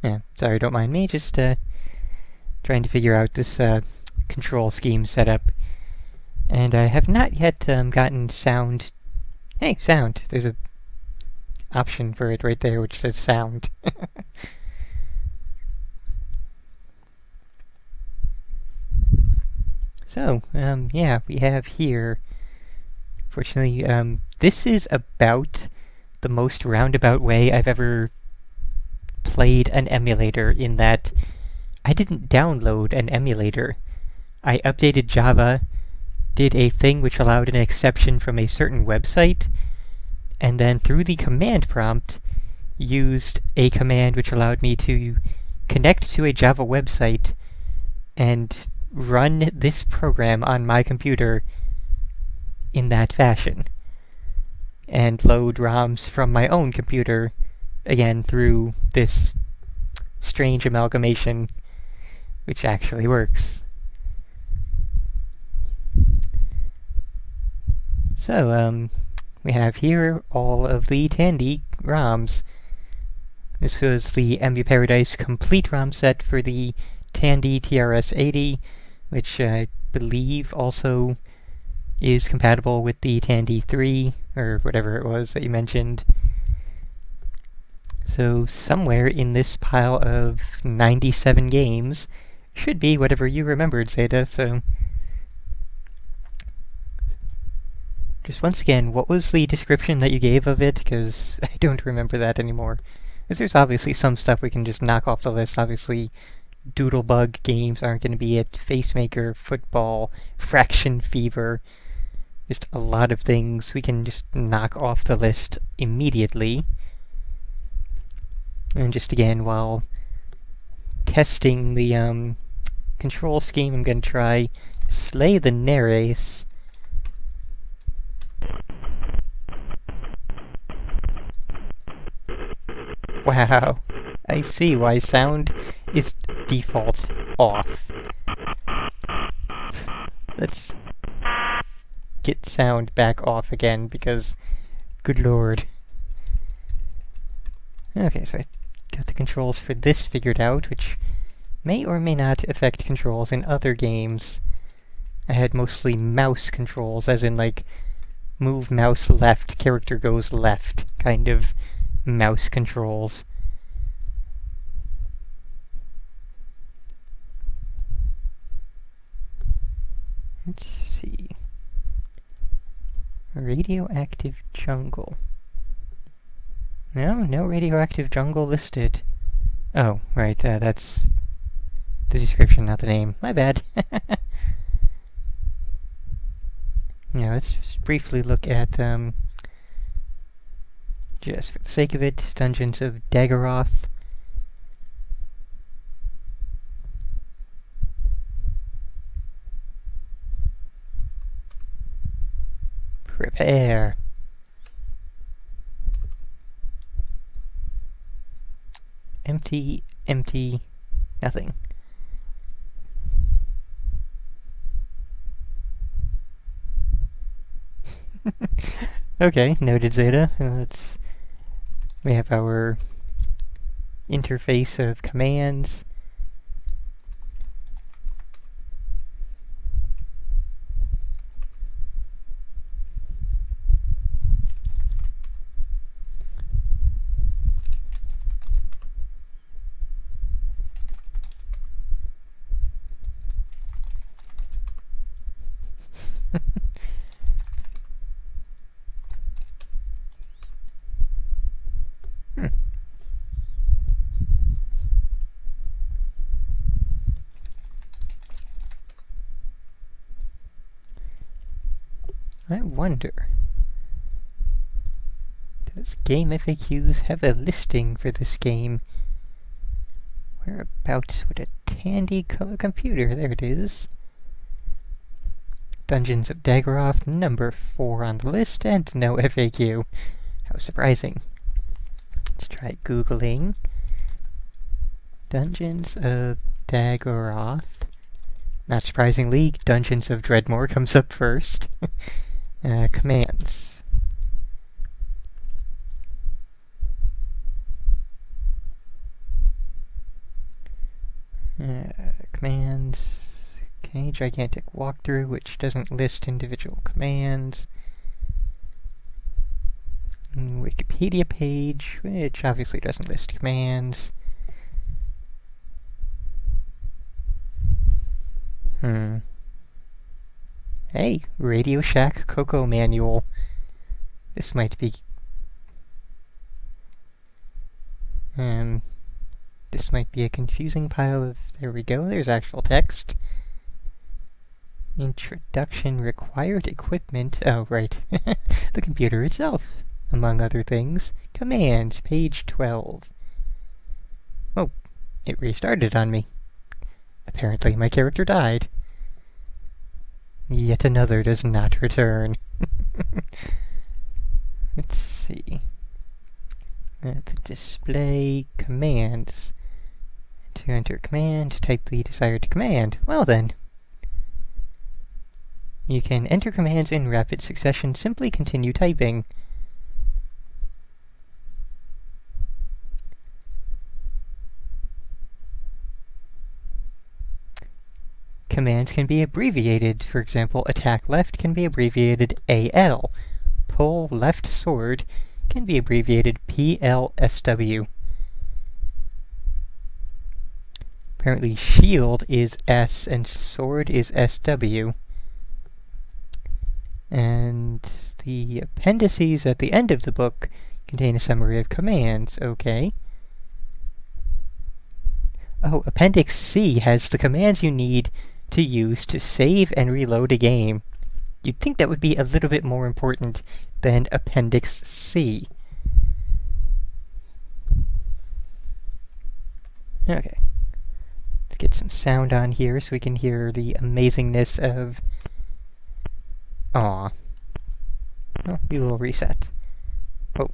Yeah, sorry, don't mind me, just trying to figure out this control scheme setup. And I have not yet gotten sound. Hey, sound! There's a option for it right there which says sound. So, yeah, we have here, fortunately, this is about the most roundabout way I've ever played an emulator, in that I didn't download an emulator. I updated Java, did a thing which allowed an exception from a certain website, and then through the command prompt, used a command which allowed me to connect to a Java website and run this program on my computer in that fashion, and load ROMs from my own computer, again through this strange amalgamation, which actually works. So, we have here all of the Tandy ROMs. This was the Emu Paradise Complete ROM set for the Tandy TRS-80, which I believe also is compatible with the Tandy 3, or whatever it was that you mentioned. So somewhere in this pile of 97 games should be whatever you remembered, Zeta, so... Just once again, what was the description that you gave of it? Because I don't remember that anymore. Because there's obviously some stuff we can just knock off the list. Obviously, Doodlebug games aren't going to be it. Facemaker, Football, Fraction Fever. Just a lot of things we can just knock off the list immediately. And just again, while testing the control scheme, I'm going to try Slay the Neres. Wow, I see why sound is default off. Let's get sound back off again, because, good lord. Okay, so I got the controls for this figured out, which may or may not affect controls in other games. I had mostly mouse controls, as in, like, move mouse left, character goes left, kind of mouse controls. Let's see. Radioactive jungle. No radioactive jungle listed. Oh, right, that's the description, not the name. My bad. Yeah, let's just briefly look at, just for the sake of it, Dungeons of Daggerath. Prepare. Empty, nothing. Okay, noted, Zeta. We have our interface of commands. I wonder, does Game FAQs have a listing for this game? Whereabouts would a Tandy Color Computer? There it is. Dungeons of Daggerath, number 4 on the list, and no FAQ. How surprising. Let's try Googling Dungeons of Daggerath. Not surprisingly, Dungeons of Dreadmore comes up first. Commands. gigantic walkthrough which doesn't list individual commands. Wikipedia page, which obviously doesn't list commands. Hey, Radio Shack Cocoa Manual. This might be... this might be a confusing pile of... There we go, there's actual text. Introduction required equipment... Oh, right. The computer itself, among other things. Commands, page 12. Oh, it restarted on me. Apparently my character died. Yet another does not return. Let's see. The display commands. To enter command, type the desired command. Well then. You can enter commands in rapid succession. Simply continue typing. Commands can be abbreviated. For example, attack left can be abbreviated AL. Pull left sword can be abbreviated PLSW. Apparently shield is S and sword is SW. And the appendices at the end of the book contain a summary of commands. Okay. Oh, Appendix C has the commands you need to use to save and reload a game. You'd think that would be a little bit more important than Appendix C. Okay. Let's get some sound on here so we can hear the amazingness of... Aw. Well, we will reset. Oh.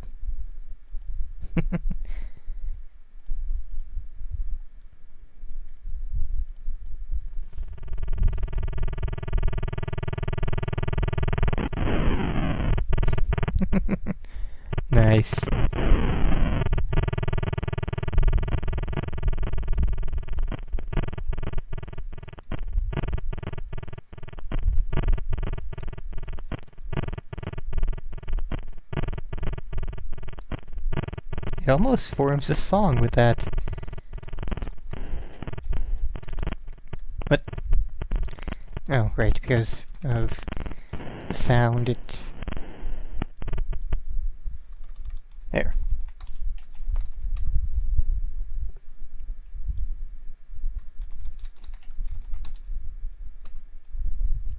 Nice. It almost forms a song with that. What? Oh, right, because of the sound it... There.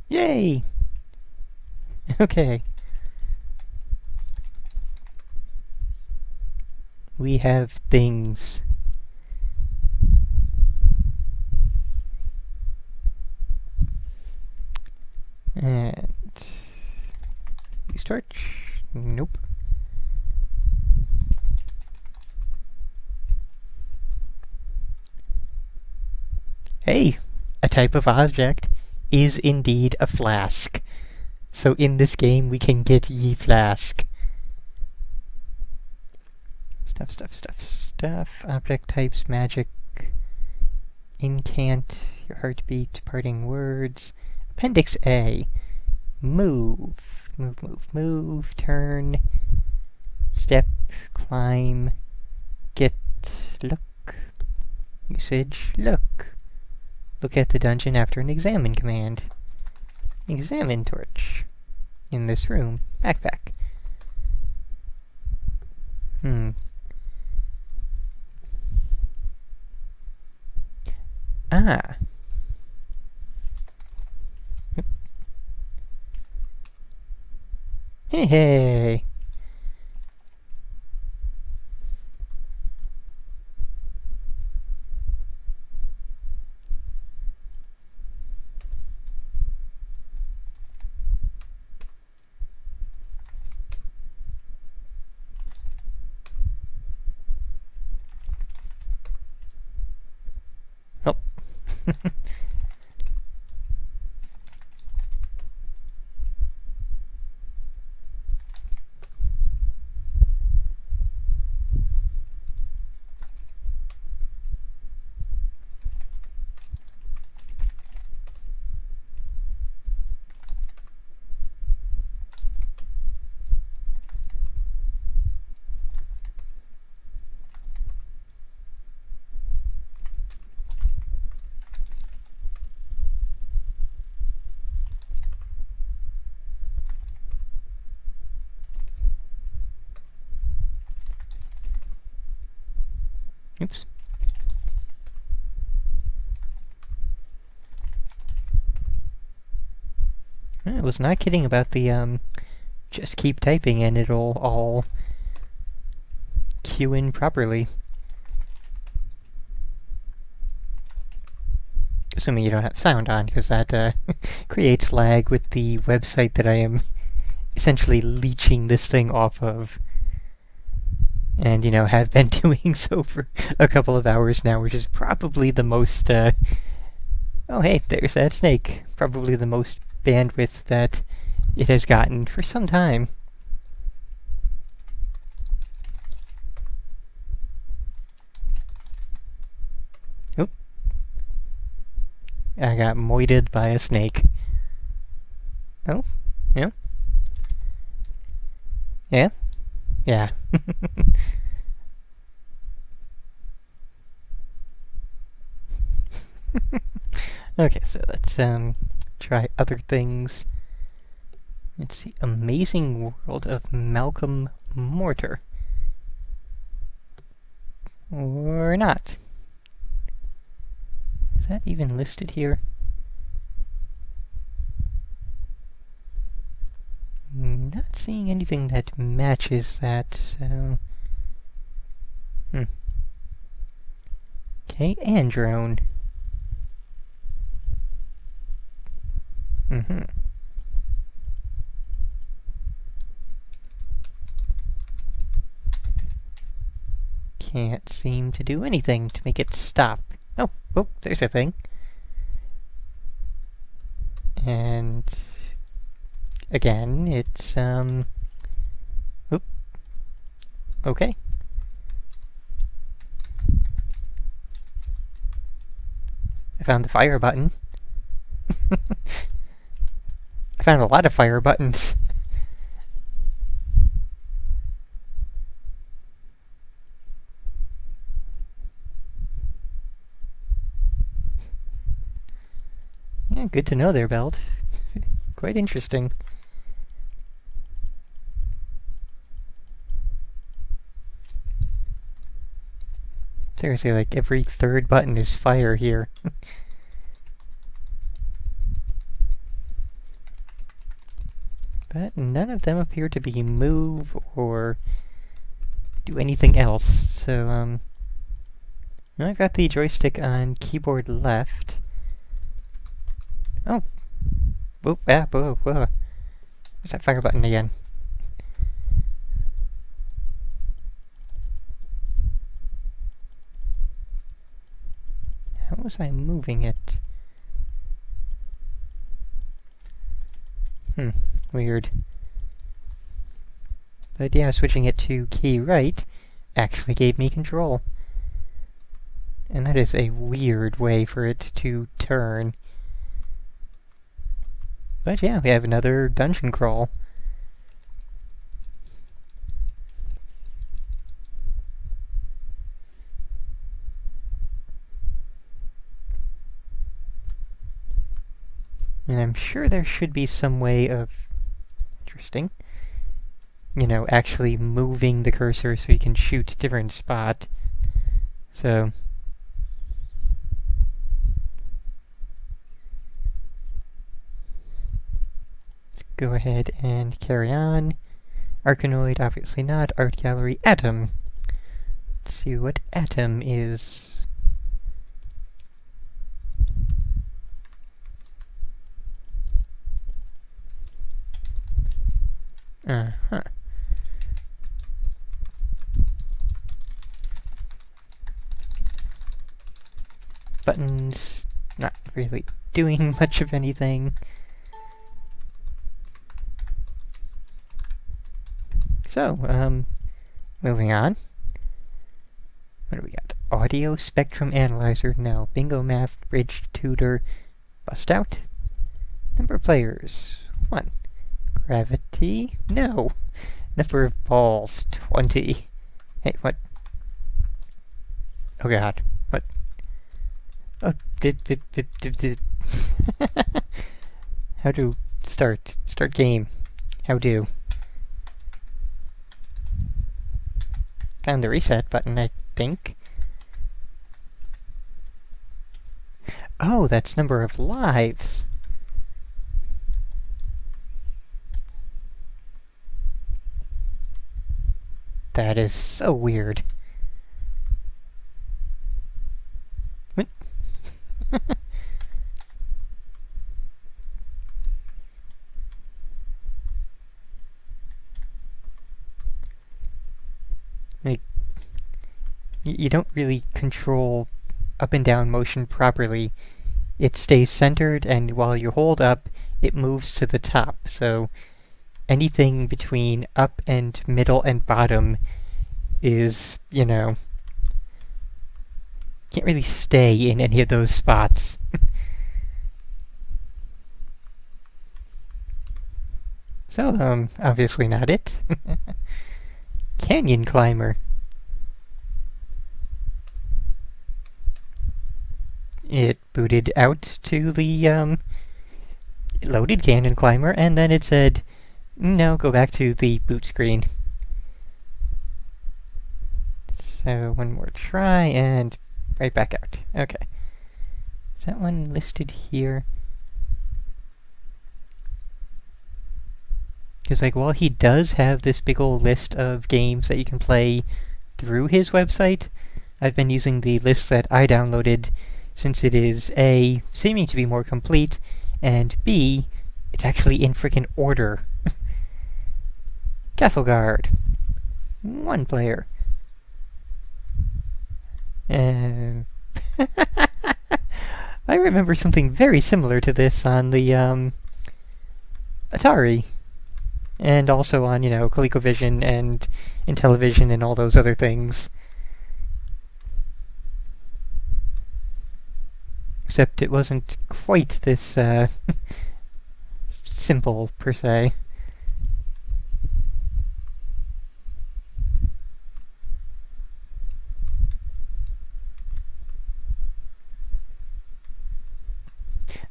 Yay! Okay. We have things. And... Restart? Nope. Hey! A type of object is indeed a flask. So in this game we can get ye flask. Stuff. Object types, magic, incant, your heartbeat, parting words. Appendix A. Move, turn, step, climb, get, look, usage, look. Look at the dungeon after an examine command. Examine torch. In this room. Backpack. Ah. Hey. Oh. Oops. I was not kidding about the, just keep typing and it'll all queue in properly. Assuming you don't have sound on, because that creates lag with the website that I am essentially leeching this thing off of. And, have been doing so for a couple of hours now, which is probably the most, oh hey, there's that snake. Probably the most bandwidth that it has gotten for some time. Oop. I got moited by a snake. Oh, yeah. Yeah? Yeah. Okay, so let's try other things. Let's see. Amazing World of Malcolm Mortar. Or not. Is that even listed here? Not seeing anything that matches that, so... Okay, and drone. Can't seem to do anything to make it stop. Oh, there's a thing. And... again, it's, oop. Okay. I found the fire button. I found a lot of fire buttons. Yeah, good to know there, Belt. Quite interesting. Seriously, like every third button is fire here. But none of them appear to be move or do anything else. So, I've got the joystick on keyboard left. Oh. Whoa. Where's that fire button again? How was I moving it? Weird. But yeah, switching it to key right actually gave me control. And that is a weird way for it to turn. But yeah, we have another dungeon crawl. And I'm sure there should be some way of... interesting. Actually moving the cursor so you can shoot different spot. So... let's go ahead and carry on. Arkanoid, obviously not. Art Gallery, Atom. Let's see what Atom is. Uh-huh. Buttons, not really doing much of anything. So, moving on. What do we got? Audio Spectrum Analyzer, no. Bingo Math, Bridge Tutor, Bust Out. Number of players, 1. Gravity, no. Number of balls, 20. Hey, what? Oh god, what? Oh, did. How to start game. How do? Found the reset button, I think. Oh, that's number of lives. That is so weird. What? Like, you don't really control up and down motion properly. It stays centered, and while you hold up, it moves to the top. So anything between up and middle and bottom is, can't really stay in any of those spots. So, obviously not it. Canyon Climber. It booted out to the, it loaded Canyon Climber, and then it said, no, go back to the boot screen. So, one more try, and right back out. Okay. Is that one listed here? Because, like, while he does have this big old list of games that you can play through his website, I've been using the list that I downloaded since it is A, seeming to be more complete, and B, it's actually in frickin' order. Castle Guard. 1 player. I remember something very similar to this on the, Atari. And also on, ColecoVision and Intellivision and all those other things. Except it wasn't quite this, simple, per se.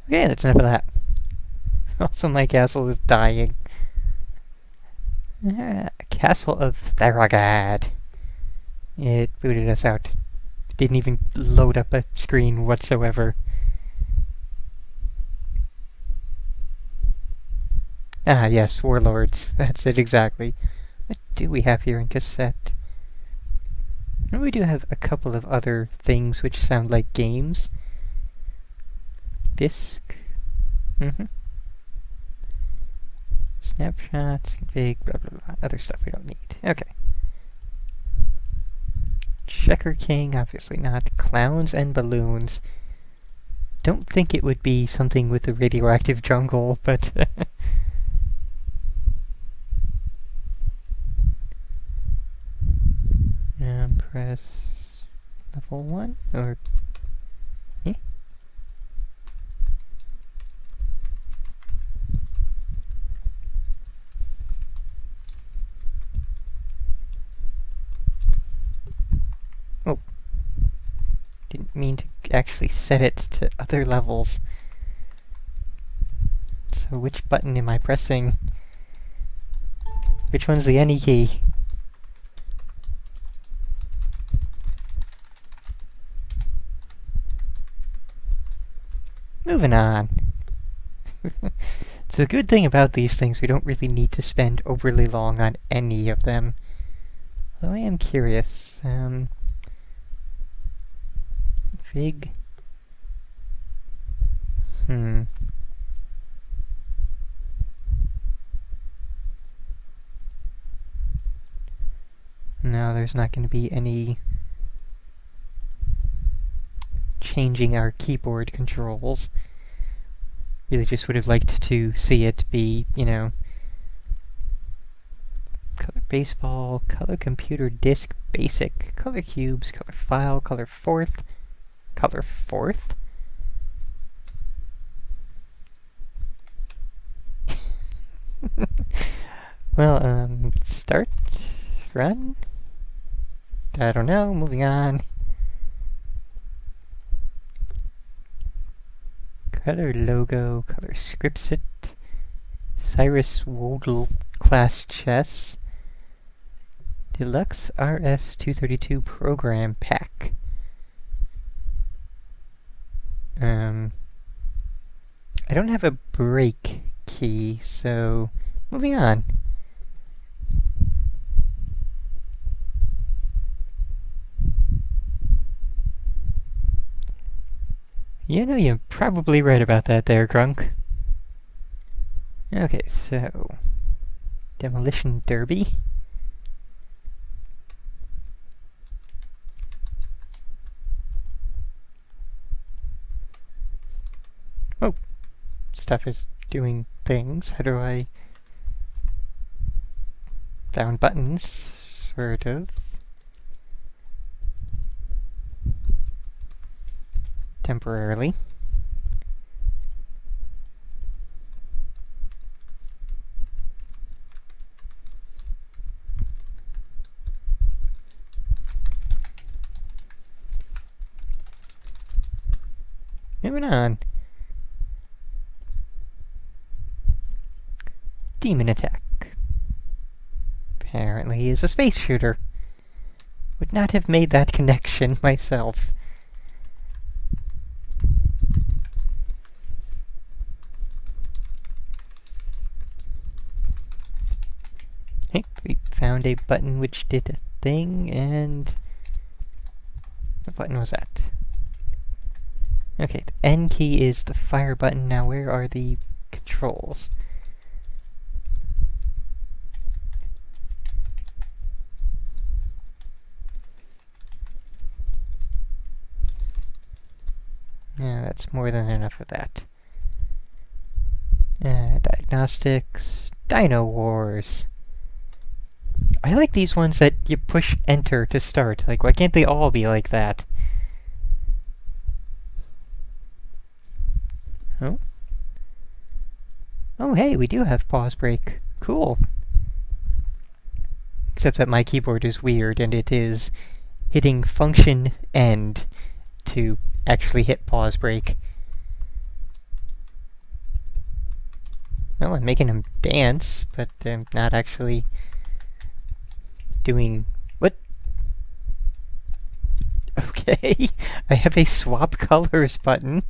Okay, that's enough of that. Also, my castle is dying. Castle of Tharagad. It booted us out. It didn't even load up a screen whatsoever. Ah, yes, Warlords. That's it exactly. What do we have here in cassette? And we do have a couple of other things which sound like games. Disc. Snapshots, config, blah blah blah. Other stuff we don't need. Okay. Checker King, obviously not. Clowns and balloons. Don't think it would be something with the radioactive jungle, but press level 1 or oh, didn't mean to actually set it to other levels. So which button am I pressing? Which one's the any key? Moving on. So the good thing about these things, we don't really need to spend overly long on any of them. Though I am curious. Config. No, there's not going to be any changing our keyboard controls. Really just would have liked to see it be, color baseball, color computer disk basic, color cubes, color file, color fourth, color fourth? Well, start, run? I don't know, moving on. Color logo, color scriptset, Cyrus Wodel class chess, Deluxe RS-232 program pack. I don't have a break key, so moving on. You know, you're probably right about that there, Crunk. Okay, so... Demolition Derby. Oh, stuff is doing things. How do I... Found buttons, sort of. Temporarily. Moving on. Demon attack. Apparently he is a space shooter. Would not have made that connection myself. Okay, we found a button which did a thing, and... What button was that? Okay, the N key is the fire button. Now where are the controls? Yeah, that's more than enough of that. Diagnostics. Dino Wars. I like these ones that you push enter to start. Like, why can't they all be like that? Oh? Oh, hey, we do have pause break. Cool. Except that my keyboard is weird, and it is hitting function end to actually hit pause break. Well, I'm making him dance, but I'm not actually doing... What? Okay, I have a swap colors button.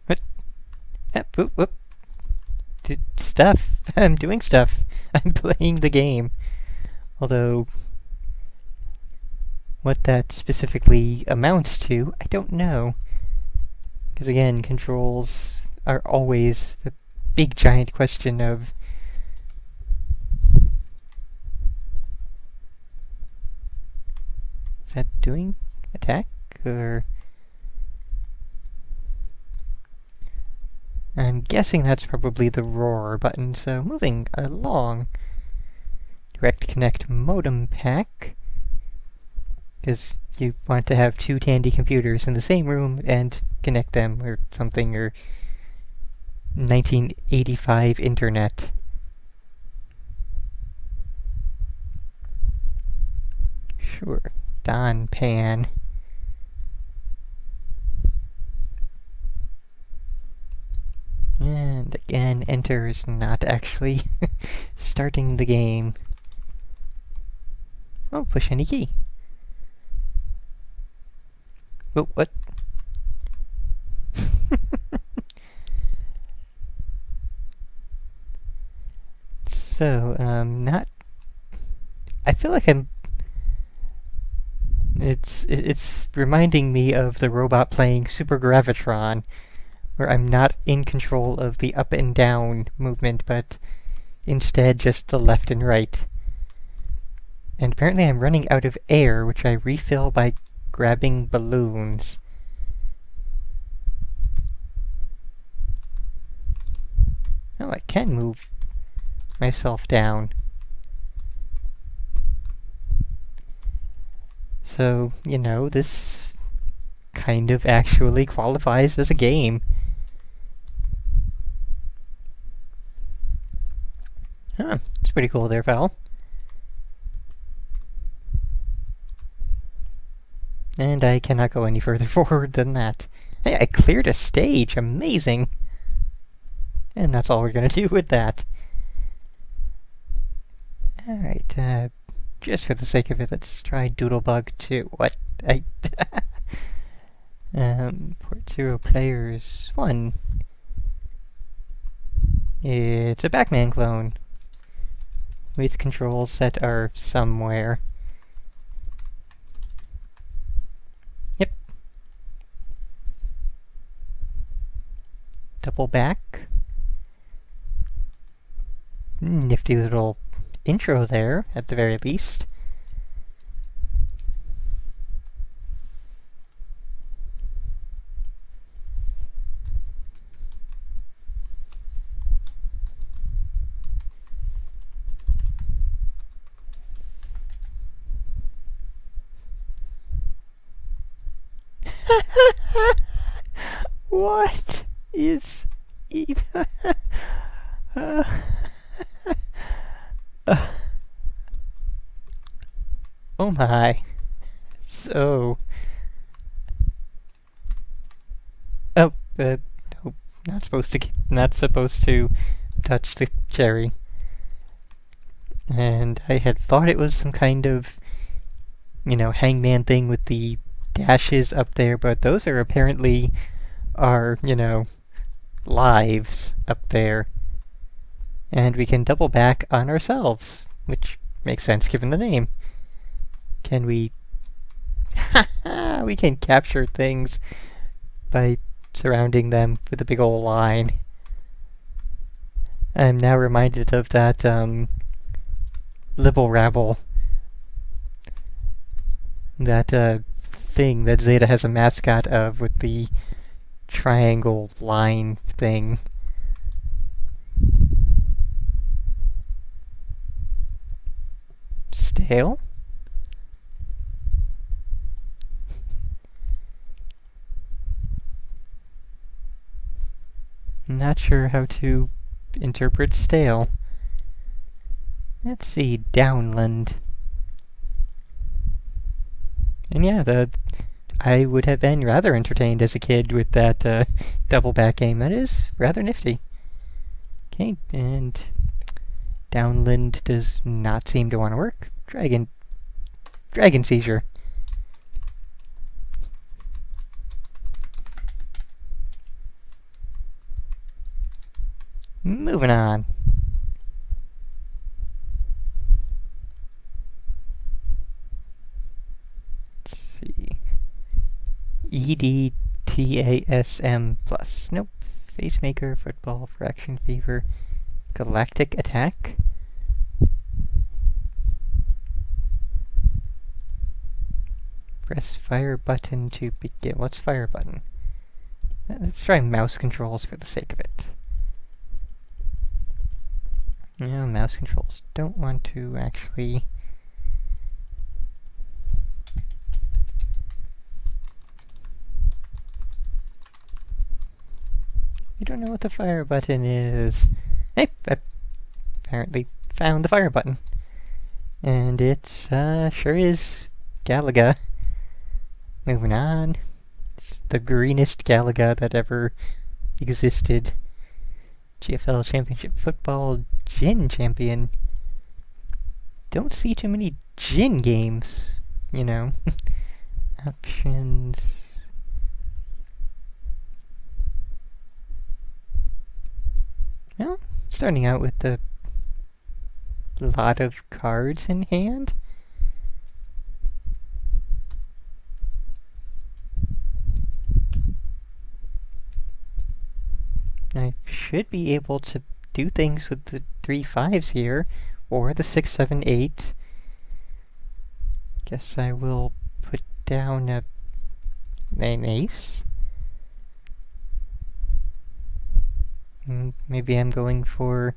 What? Whoop, whoop. Stuff. I'm doing stuff. I'm playing the game. Although... what that specifically amounts to, I don't know. Because again, controls are always the big giant question of... Is that doing attack? Or... I'm guessing that's probably the roar button, so moving along. Direct connect modem pack. Because you want to have two Tandy computers in the same room and connect them or something, or 1985 internet. Sure. Don Pan. And again, enter is not actually starting the game. Oh, push any key. Oh, what? So, not... I feel like I'm... It's reminding me of the robot playing Super Gravitron, where I'm not in control of the up and down movement, but instead just the left and right. And apparently I'm running out of air, which I refill by grabbing balloons. Oh, I can move myself down. So, you know, this kind of actually qualifies as a game. Huh, it's pretty cool there, pal. And I cannot go any further forward than that. Hey, I cleared a stage! Amazing! And that's all we're gonna do with that. Alright, just for the sake of it, let's try Doodlebug 2. What? Port 0 players 1. It's a Backman clone with controls that are somewhere. Yep. Double back. Nifty little intro there, at the very least. What is even... oh my. So... Oh, nope. Not supposed to touch the cherry. And I had thought it was some kind of, hangman thing with the dashes up there, but those are apparently our, lives up there. And we can double back on ourselves, which makes sense given the name. Can we... we can capture things by surrounding them with a big old line. I'm now reminded of that, Libble Rabble. That, thing that Zeta has a mascot of with the triangle line thing. Stale? Not sure how to interpret stale. Let's see, Downland. And yeah, I would have been rather entertained as a kid with that double back game. That is rather nifty. Okay, and Downland does not seem to want to work. Dragon seizure. Moving on. Let's see. EDTASM plus. Nope. Facemaker, football, fraction fever, galactic attack. Press fire button to begin. What's fire button? Let's try mouse controls for the sake of it. No, mouse controls. Don't want to actually... I don't know what the fire button is. Hey, I apparently found the fire button. And it's, sure is Galaga. Moving on. It's the greenest Galaga that ever existed. GFL Championship Football Gin Champion. Don't see too many Gin games, Options. Well, starting out with a lot of cards in hand. I should be able to do things with the 3 5s here, or the 6 7 8. Guess I will put down an ace. Maybe I'm going for,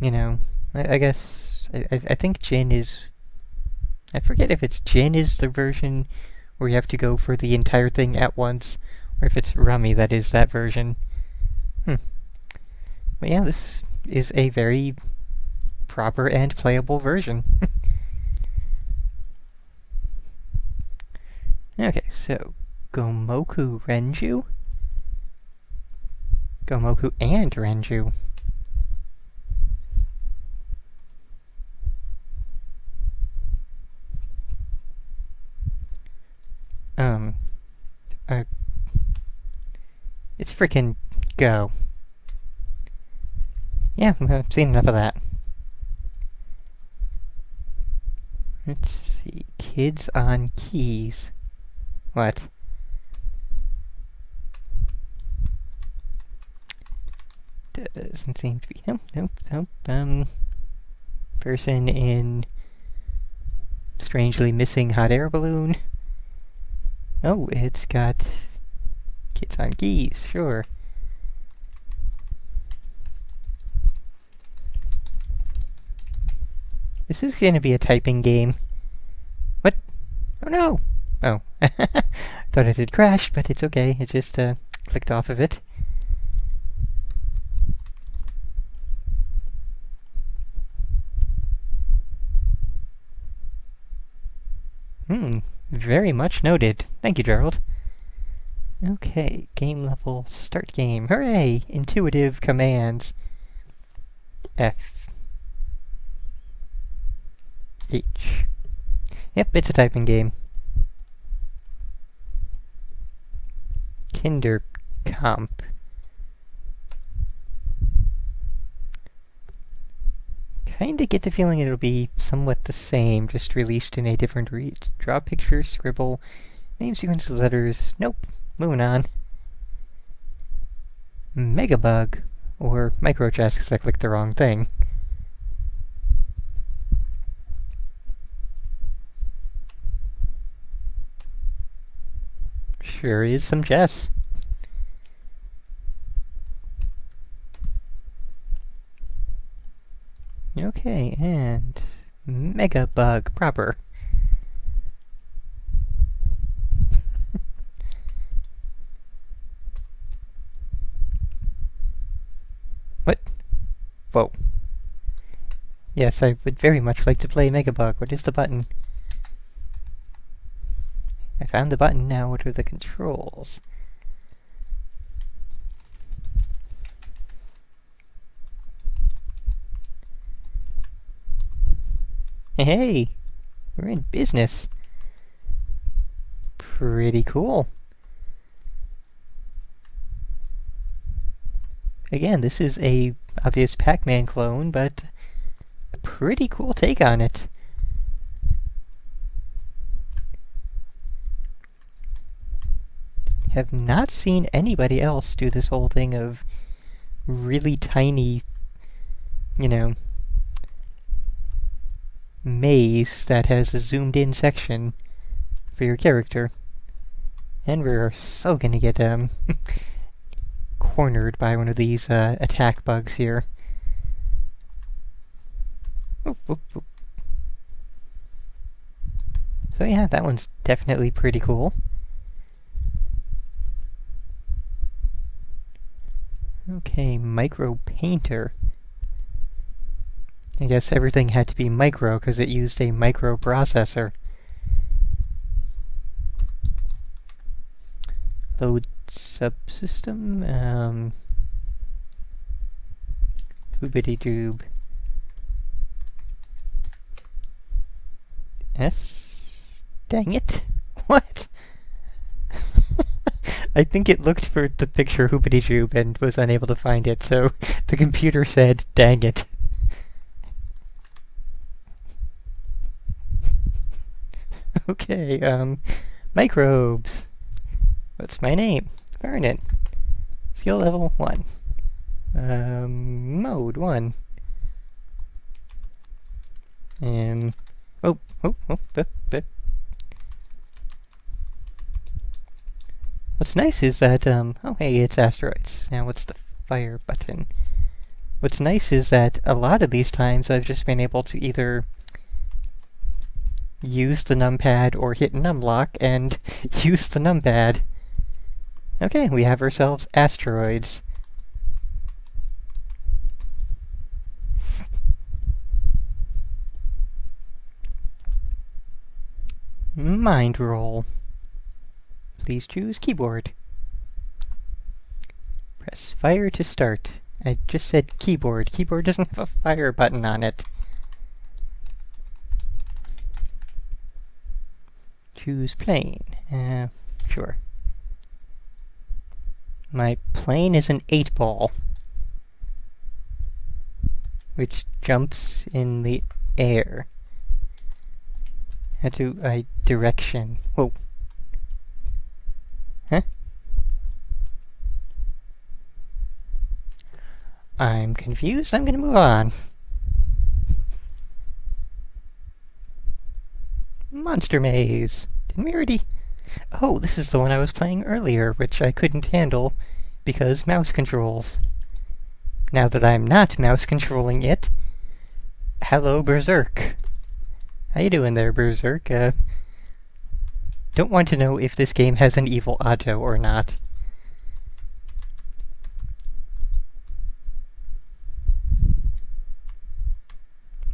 I guess, I think Gin is... I forget if it's Gin is the version where you have to go for the entire thing at once, or if it's Rummy that is that version. But yeah, this is a very proper and playable version. Okay, so Gomoku Renju. Gomoku and Renju. It's freaking Go. Yeah, I've seen enough of that. Let's see. Kids on keys. What? Doesn't seem to be. Nope. Person in strangely missing hot air balloon. Oh, it's got kids on keys, sure. This is gonna be a typing game. What? Oh no! Oh. Thought it had crashed, but it's okay. It just, clicked off of it. Very much noted. Thank you, Gerald. Okay, game level, start game. Hooray! Intuitive commands. F. H. Yep, it's a typing game. Kinder Comp. Kinda get the feeling it'll be somewhat the same, just released in a different read. Draw picture, scribble, name sequence of letters. Nope. Moving on. Megabug. Or Microchess, because I clicked the wrong thing. Sure is some chess. Okay, and Megabug proper. What? Whoa. Yes, I would very much like to play Megabug. What is the button? I found the button, now what are the controls? Hey! We're in business. Pretty cool. Again, this is a obvious Pac-Man clone, but a pretty cool take on it. Have not seen anybody else do this whole thing of really tiny, maze that has a zoomed-in section for your character. And we're so gonna get, cornered by one of these, attack bugs here. Oop, oop, oop. So yeah, that one's definitely pretty cool. Okay, Micro Painter. I guess everything had to be micro because it used a microprocessor. Load subsystem, Hoobity-doob. S? Dang it. What? I think it looked for the picture Hoobity-doob and was unable to find it, so the computer said, dang it. Okay, microbes. What's my name? Vernon. Skill level 1. Mode 1. And... What's nice is that, oh hey, it's asteroids. Now what's the fire button? What's nice is that a lot of these times I've just been able to either use the numpad or hit numlock and use the numpad. Okay, we have ourselves asteroids. Mind roll. Please choose keyboard. Press fire to start. I just said keyboard. Keyboard doesn't have a fire button on it. Choose plane. Sure. My plane is an 8-ball, which jumps in the air. How do I direction? Whoa. Huh? I'm confused. I'm gonna move on. Monster Maze. Didn't we already... Oh, this is the one I was playing earlier, which I couldn't handle because mouse controls. Now that I'm not mouse controlling it, hello, Berserk. How you doing there, Berserk? Don't want to know if this game has an evil auto or not.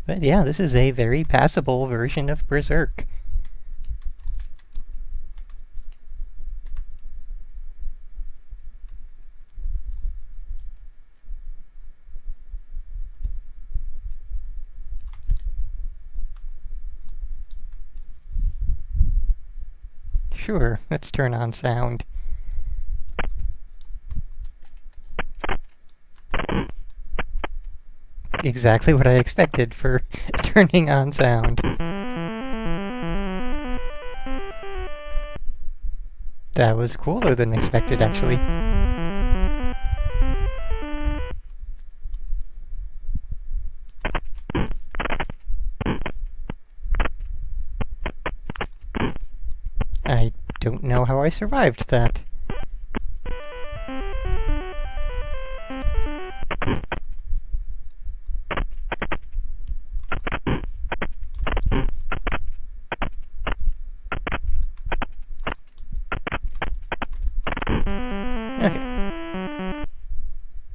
But yeah, this is a very passable version of Berserk. Sure, let's turn on sound. Exactly what I expected for turning on sound. That was cooler than expected, actually. I don't know how I survived that. Okay.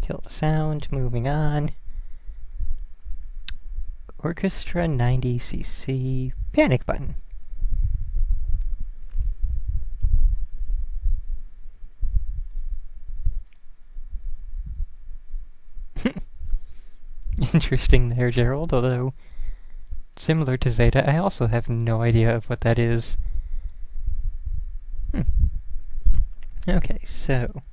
Kill the sound, moving on. Orchestra 90cc panic button. Interesting there, Gerald, although similar to Zeta, I also have no idea of what that is. Okay, so...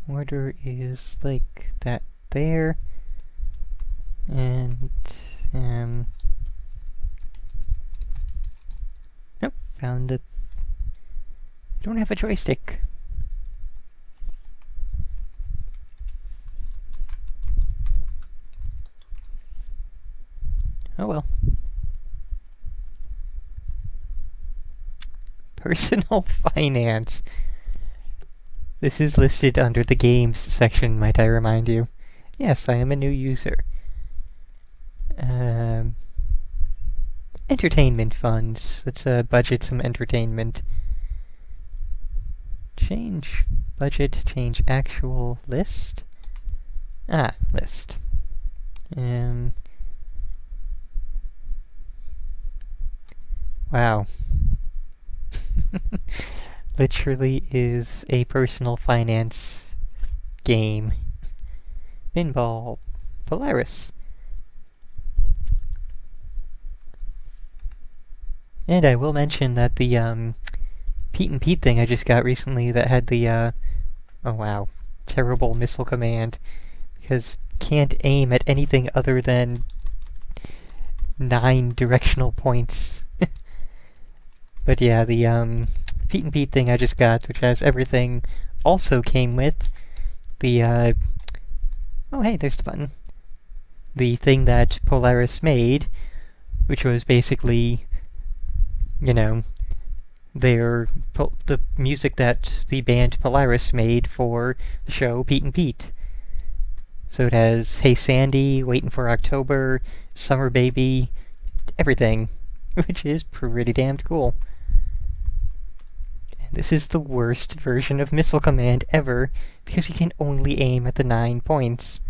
order is like that there. And, nope, found the... don't have a joystick. Oh well. Personal finance. This is listed under the games section, might I remind you. Yes, I am a new user. Entertainment funds. Let's budget some entertainment. Change budget, change actual list. Ah, list. Wow. Literally is a personal finance game. Pinball. Polaris. And I will mention that the, Pete and Pete thing I just got recently that had the, oh wow, terrible missile command, because can't aim at anything other than 9 directional points. But yeah, the, Pete and Pete thing I just got, which has everything, also came with the, oh hey, there's the button. The thing that Polaris made, which was basically, you know, the music that the band Polaris made for the show Pete and Pete. So it has Hey Sandy, Waiting for October, Summer Baby, everything, which is pretty damned cool. And this is the worst version of Missile Command ever, because you can only aim at the 9 points.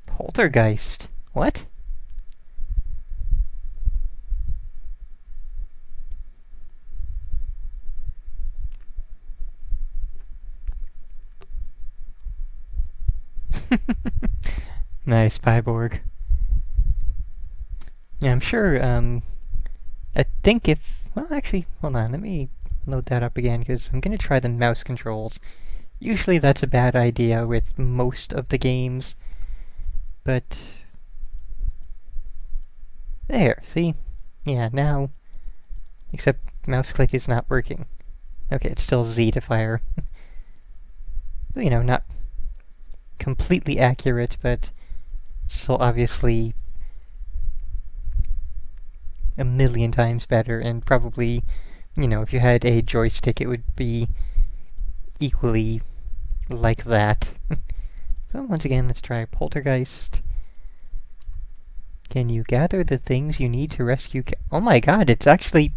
Poltergeist. What? Nice, Pyborg. Yeah, I'm sure, I think if... Well, actually, hold on, let me load that up again, because I'm gonna try the mouse controls. Usually that's a bad idea with most of the games, but... There, see? Yeah, now... Except mouse click is not working. Okay, it's still Z to fire. You know, not completely accurate, but still obviously a million times better, and probably, you know, if you had a joystick, it would be equally like that. So once again, let's try Poltergeist. Can you gather the things you need to rescue oh my god, it's actually...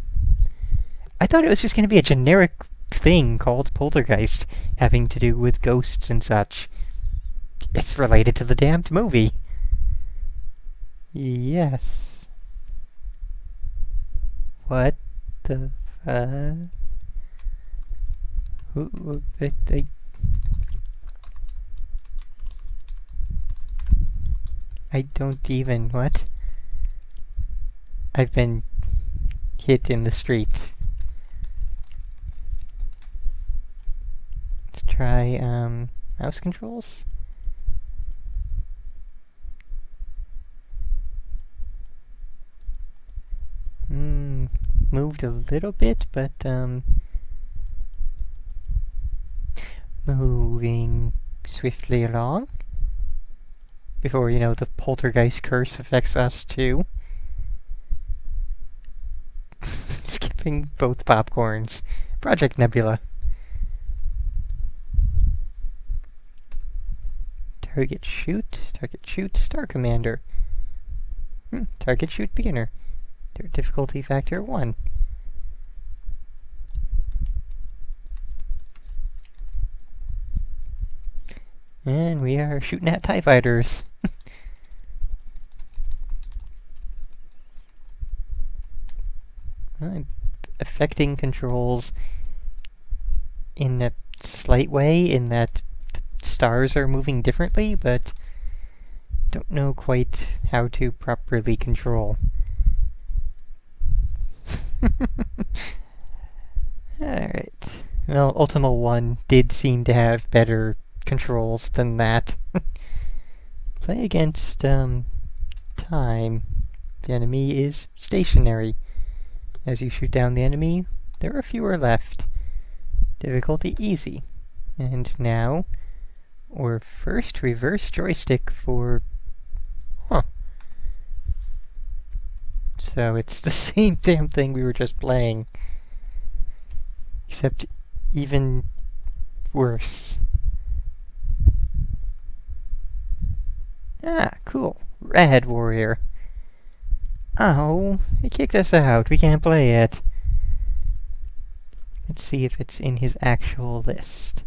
I thought it was just going to be a generic thing called Poltergeist, having to do with ghosts and such. It's related to the damned movie. Yes. What the I don't even... What? I've been hit in the street. Let's try, mouse controls? Moved a little bit, but, moving swiftly along. Before, you know, the poltergeist curse affects us too. Skipping both popcorns. Project Nebula. Target shoot, Star Commander. Target shoot beginner. Difficulty factor 1. And we are shooting at TIE fighters. I'm affecting controls in a slight way, in that stars are moving differently, but don't know quite how to properly control. Alright. Well, Ultima 1 did seem to have better controls than that. Play against, time. The enemy is stationary. As you shoot down the enemy, there are fewer left. Difficulty easy. And now, or first reverse joystick for... Huh. So it's the same damn thing we were just playing. Except even worse. Ah, cool. Rad Warrior. Oh, he kicked us out. We can't play it. Let's see if it's in his actual list.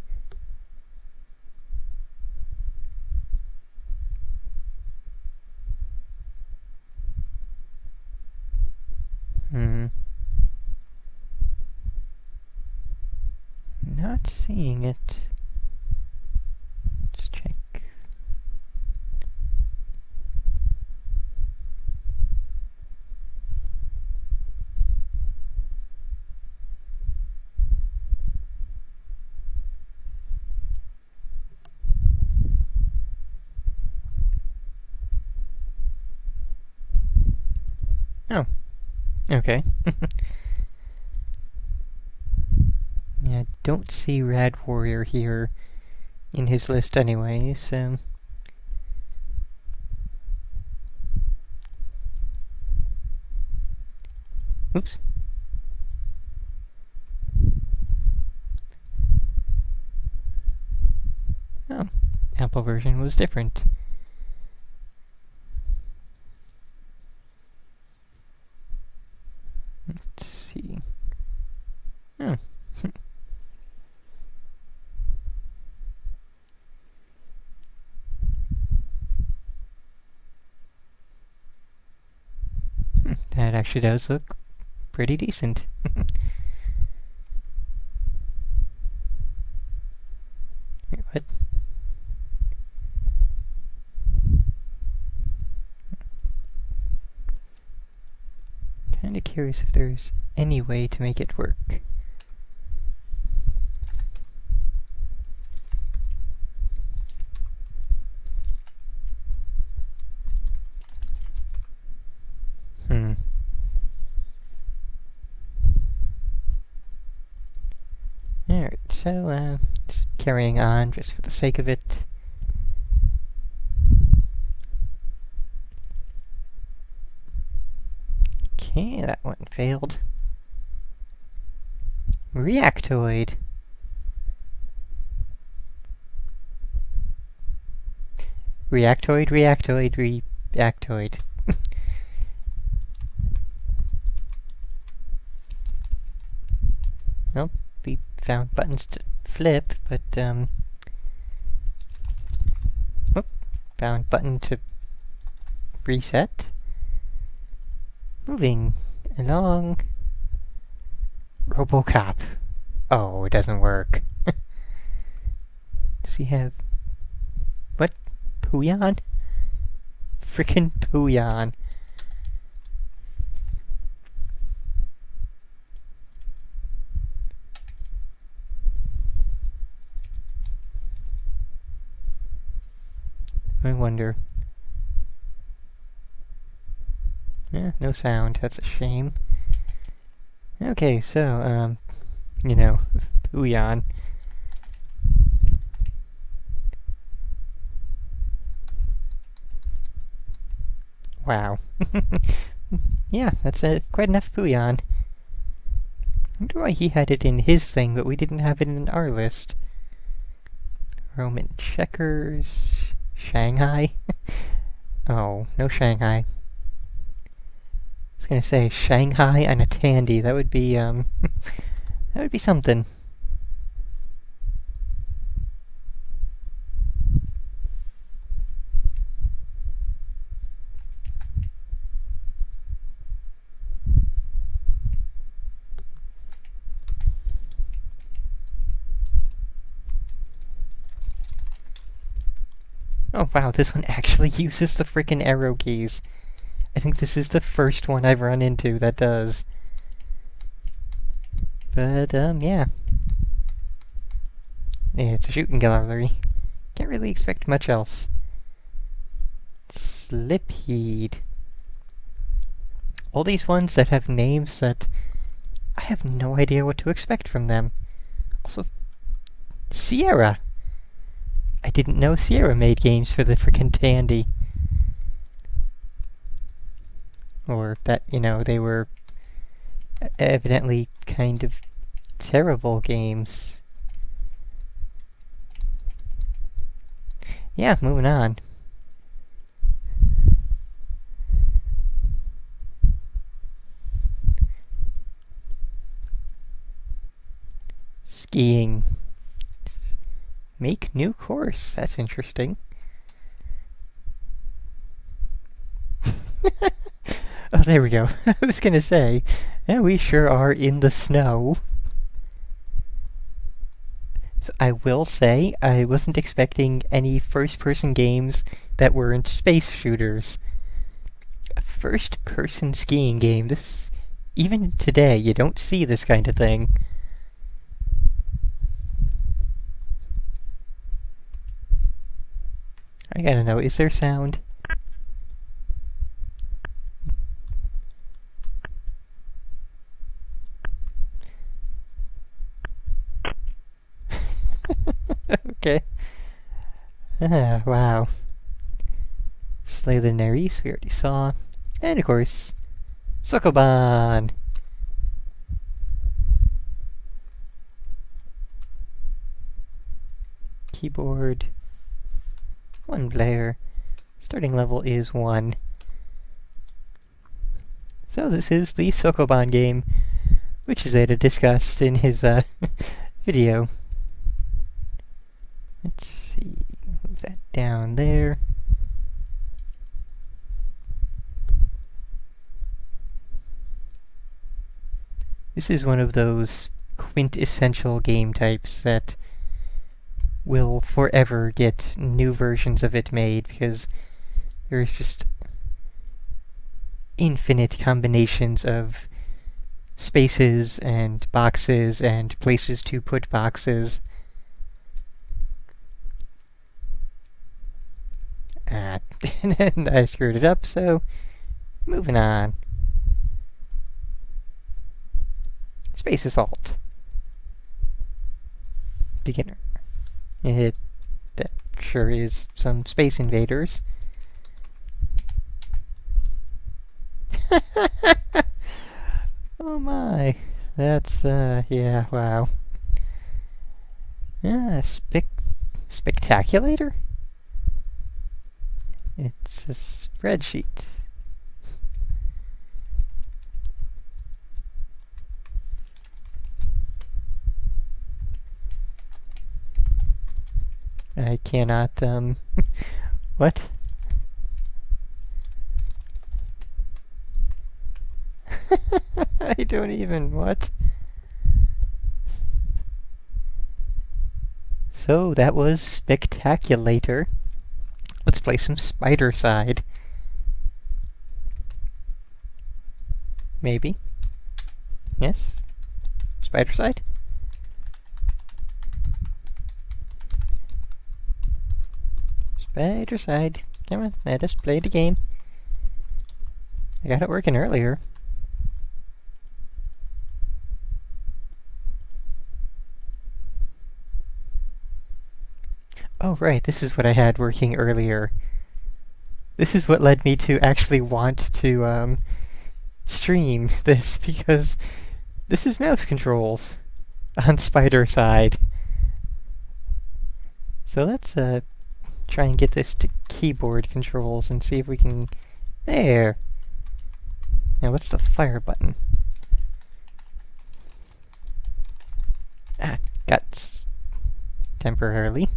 Not seeing it. Let's check. Oh. Okay. Yeah, don't see Rad Warrior here in his list anyway, so... Oops. Oh, Apple version was different. Let's see. Oh. That actually does look pretty decent. Wait, what? Kinda curious if there's any way to make it work. Alright, so, just carrying on just for the sake of it. Okay, that one failed. Reactoid. Reactoid. Nope, we found buttons to flip, but, whoop, found button to reset. Moving along. Robocop. Oh, it doesn't work. Does he have... what? Puyan? Frickin' Puyan. I wonder. Yeah, no sound. That's a shame. Okay, so, you know, Puyan. Wow. Yeah, that's quite enough Puyan. I wonder why he had it in his thing, but we didn't have it in our list. Roman checkers... Shanghai? Oh, no Shanghai. I was gonna say Shanghai and a Tandy. That would be, that would be something. Oh wow, this one actually uses the frickin' arrow keys. I think this is the first one I've run into that does. But, yeah. Yeah, it's a shooting gallery. Can't really expect much else. Slipheed. All these ones that have names that I have no idea what to expect from them. Also, Sierra. I didn't know Sierra made games for the frickin' Tandy. Or that, you know, they were evidently kind of terrible games. Yeah, moving on. Skiing. Make new course. That's interesting. Oh, there we go. I was gonna say, yeah, we sure are in the snow. So I will say, I wasn't expecting any first-person games that weren't space shooters. A first-person skiing game, this... even today, you don't see this kind of thing. I gotta know, is there sound? Okay. Ah, wow. Slay the Nerys, we already saw. And of course, Sokoban! Keyboard. 1 player. Starting level is 1. So this is the Sokoban game, which Zeta discussed in his video. Let's see, move that down there. This is one of those quintessential game types that will forever get new versions of it made, because there's just infinite combinations of spaces and boxes and places to put boxes. And I screwed it up, so moving on. Space Assault. Beginner. That sure is some Space Invaders. Oh my. That's, yeah, wow. Yeah, Spectaculator? It's a spreadsheet. I cannot, what? I don't even, what? So, that was Spectaculator. Let's play some Spider Side. Maybe. Yes? Spider Side? Spider Side. Come on, let us play the game. I got it working earlier. Oh, right, this is what I had working earlier. This is what led me to actually want to, stream this, because this is mouse controls on Spider Side. So let's, try and get this to keyboard controls and see if we can... There! Now what's the fire button? Guts. Temporarily.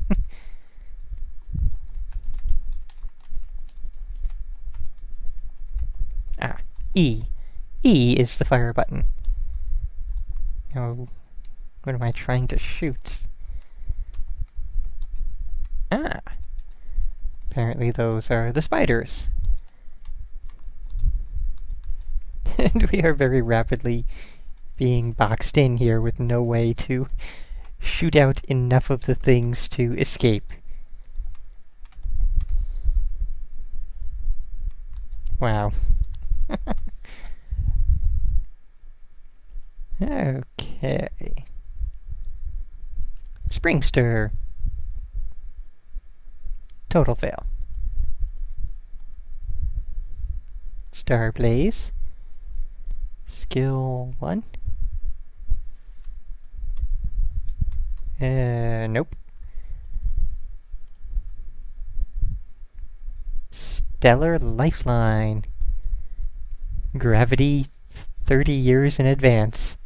E. E is the fire button. Now, what am I trying to shoot? Apparently those are the spiders. And we are very rapidly being boxed in here with no way to shoot out enough of the things to escape. Wow. Okay. Springster. Total fail. Star Blaze. Skill 1. Nope. Stellar Lifeline. Gravity 30 years in advance.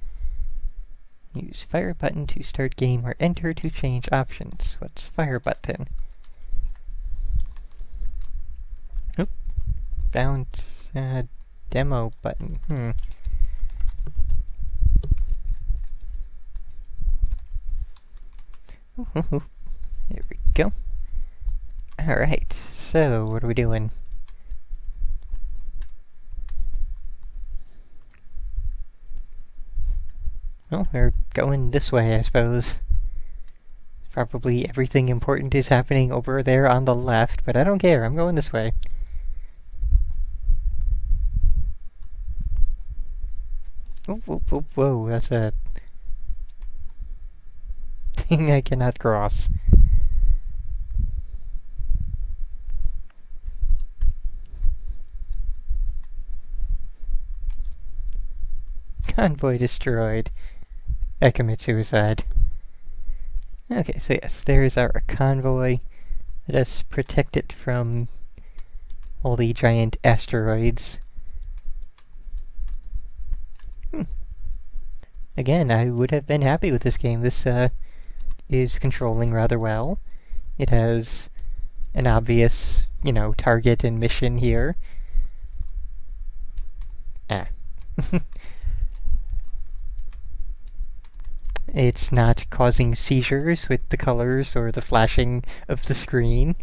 Use fire button to start game or enter to change options. What's fire button? Oop. Found demo button. There we go. Alright, so what are we doing? Well, we're going this way, I suppose. Probably everything important is happening over there on the left, but I don't care, I'm going this way. Whoa, that's a thing I cannot cross. Convoy destroyed. I commit suicide. Okay, so yes, there's our convoy. Let us protect it from all the giant asteroids. Again, I would have been happy with this game. This is controlling rather well. It has an obvious, target and mission here. It's not causing seizures with the colors or the flashing of the screen.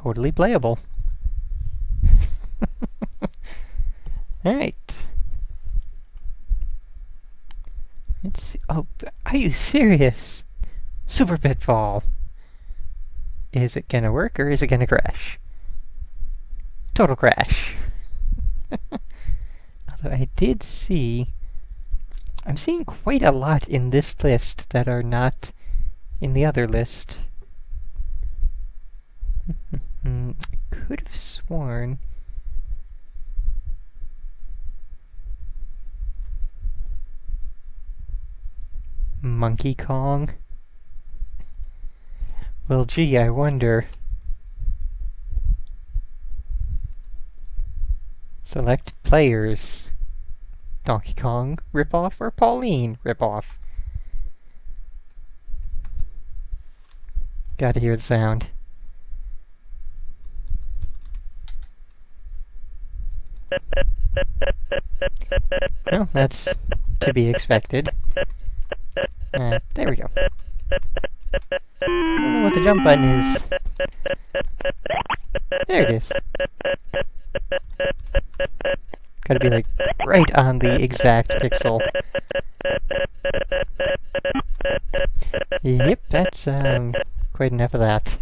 totally playable. Alright. Let's see. Oh, are you serious? Super Pitfall! Is it gonna work or is it gonna crash? Total crash. Although I did see... I'm seeing quite a lot in this list that are not in the other list. Could have sworn... Monkey Kong? Well, gee, I wonder. Select players. Donkey Kong ripoff or Pauline ripoff? Gotta hear the sound. Well, that's to be expected. There we go. I don't know what the jump button is. There it is. Gotta be like right on the exact pixel. Yep, that's quite enough of that.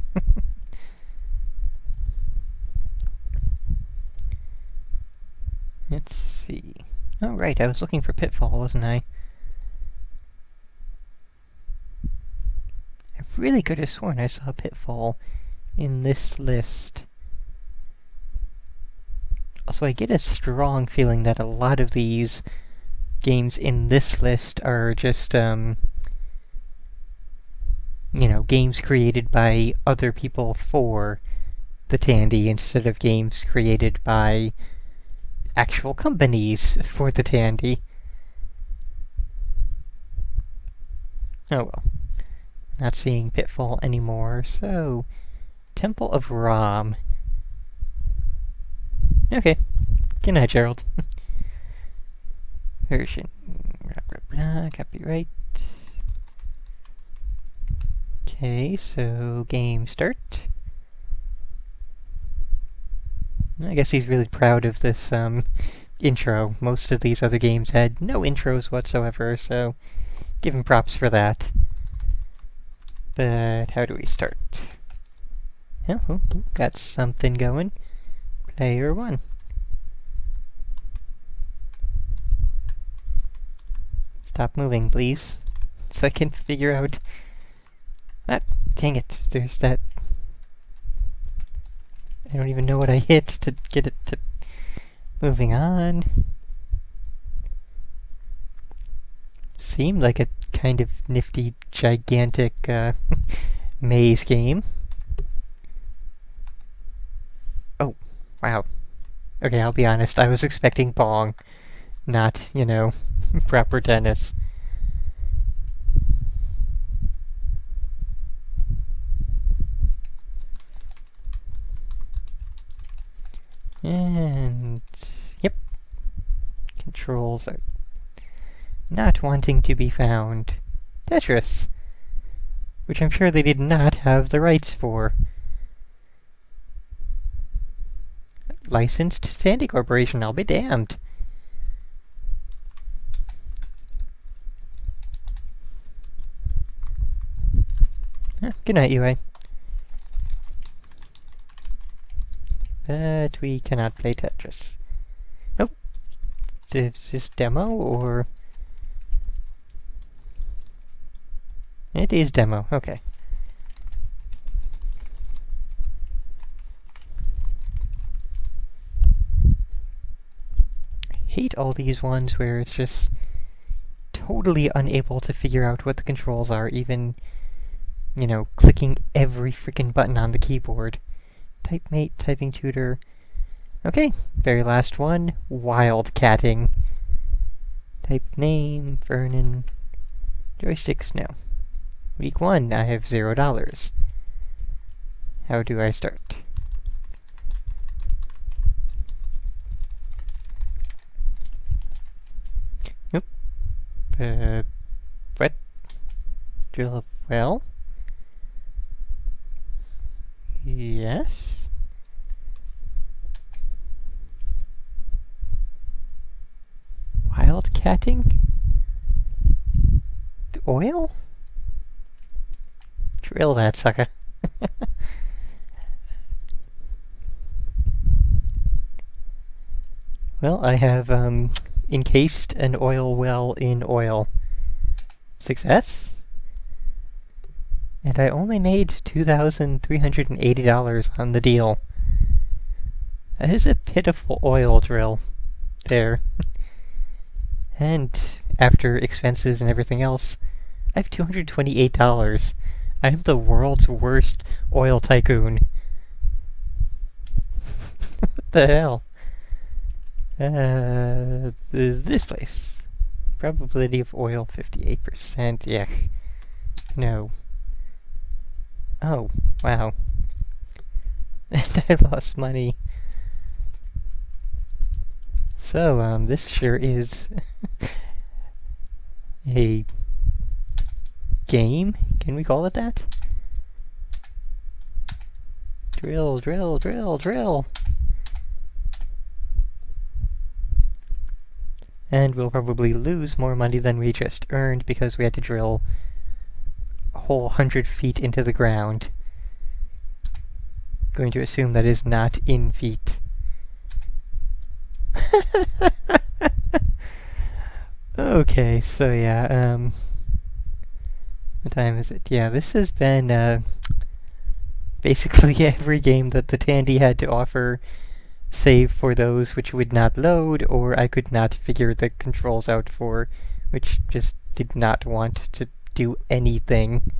Let's see. Oh right, I was looking for Pitfall, wasn't I? I really could have sworn I saw Pitfall in this list. Also, I get a strong feeling that a lot of these games in this list are just, you know, games created by other people for the Tandy instead of games created by actual companies for the Tandy. Oh well. Not seeing Pitfall anymore, so... Temple of Ram. Okay. Good night, Gerald. Version. Copyright. Okay, so game start. I guess he's really proud of this intro. Most of these other games had no intros whatsoever, so give him props for that. But how do we start? Oh, got something going. Player 1. Stop moving, please, so I can figure out... Ah, dang it, there's that... I don't even know what I hit to get it to... Moving on. Seemed like a kind of nifty, gigantic, maze game. Oh, wow. Okay, I'll be honest, I was expecting Pong, not, you know, proper tennis. And... yep. Controls are not wanting to be found. Tetris! Which I'm sure they did not have the rights for. Licensed to Tandy Corporation, I'll be damned. Good night, UA. But we cannot play Tetris. Nope. Is this demo, or... It is demo, okay. I hate all these ones where it's just totally unable to figure out what the controls are, even, you know, clicking every freaking button on the keyboard. Typemate, typing tutor. Okay, very last one, wildcatting. Type name, Vernon. Joysticks, no. Week 1, I have $0. How do I start? Nope. What? Drill a well? Yes. wildcatting? The oil? Drill that sucker. Well, I have encased an oil well in oil. Success? And I only made $2,380 on the deal. That is a pitiful oil drill there. And after expenses and everything else, I have $228. I am the world's worst oil tycoon. What the hell? This place. Probability of oil 58%. Yeah. No. Oh, wow. And I lost money. So, this sure is a game? Can we call it that? Drill, drill, drill, drill! And we'll probably lose more money than we just earned because we had to drill a whole 100 feet into the ground. Going to assume that is not in feet. Okay, so yeah, what time is it? Yeah, this has been, basically every game that the Tandy had to offer, save for those which would not load, or I could not figure the controls out for, which just did not want to do anything.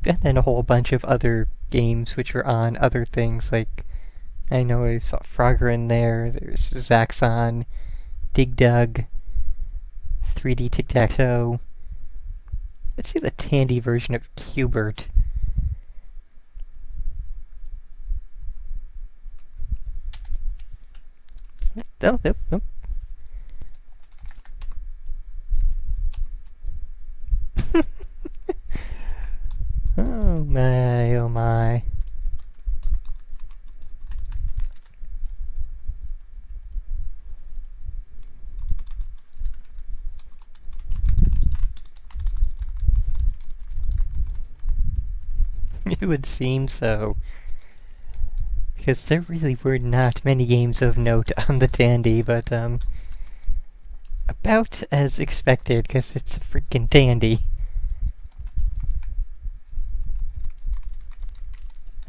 And then a whole bunch of other games which were on other things, like, I know I saw Frogger in there, there's Zaxxon, Dig Dug, 3D Tic-Tac-Toe. Let's see the Tandy version of Qbert. Oh, oh, oh. Oh my, oh my. It would seem so. Because there really were not many games of note on the Tandy, but, about as expected, because it's a freaking Tandy.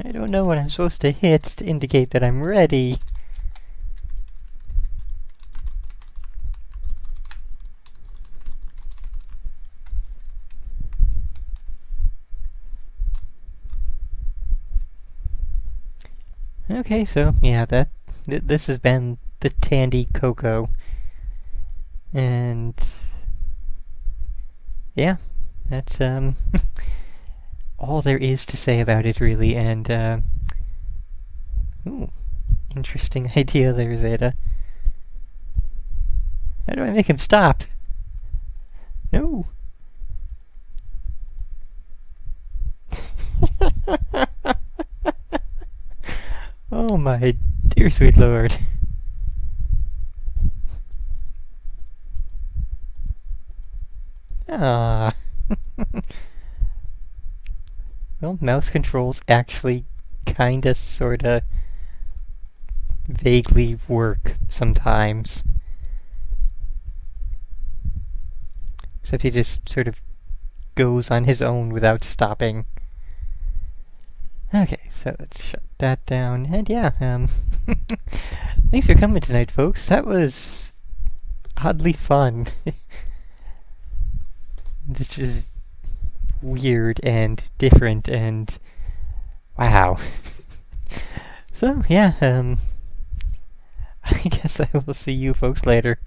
I don't know what I'm supposed to hit to indicate that I'm ready. Okay, so, yeah, this has been the Tandy Coco. And, yeah, that's, all there is to say about it, really, and, ooh, interesting idea there, Zeta. How do I make him stop? No! Oh my dear sweet lord. Ah. Well, mouse controls actually kinda, sorta, vaguely work sometimes. Except he just sort of goes on his own without stopping. Okay, so let's shut that down. And yeah, thanks for coming tonight, folks. That was oddly fun. This is weird and different and wow. So yeah, I guess I will see you folks later.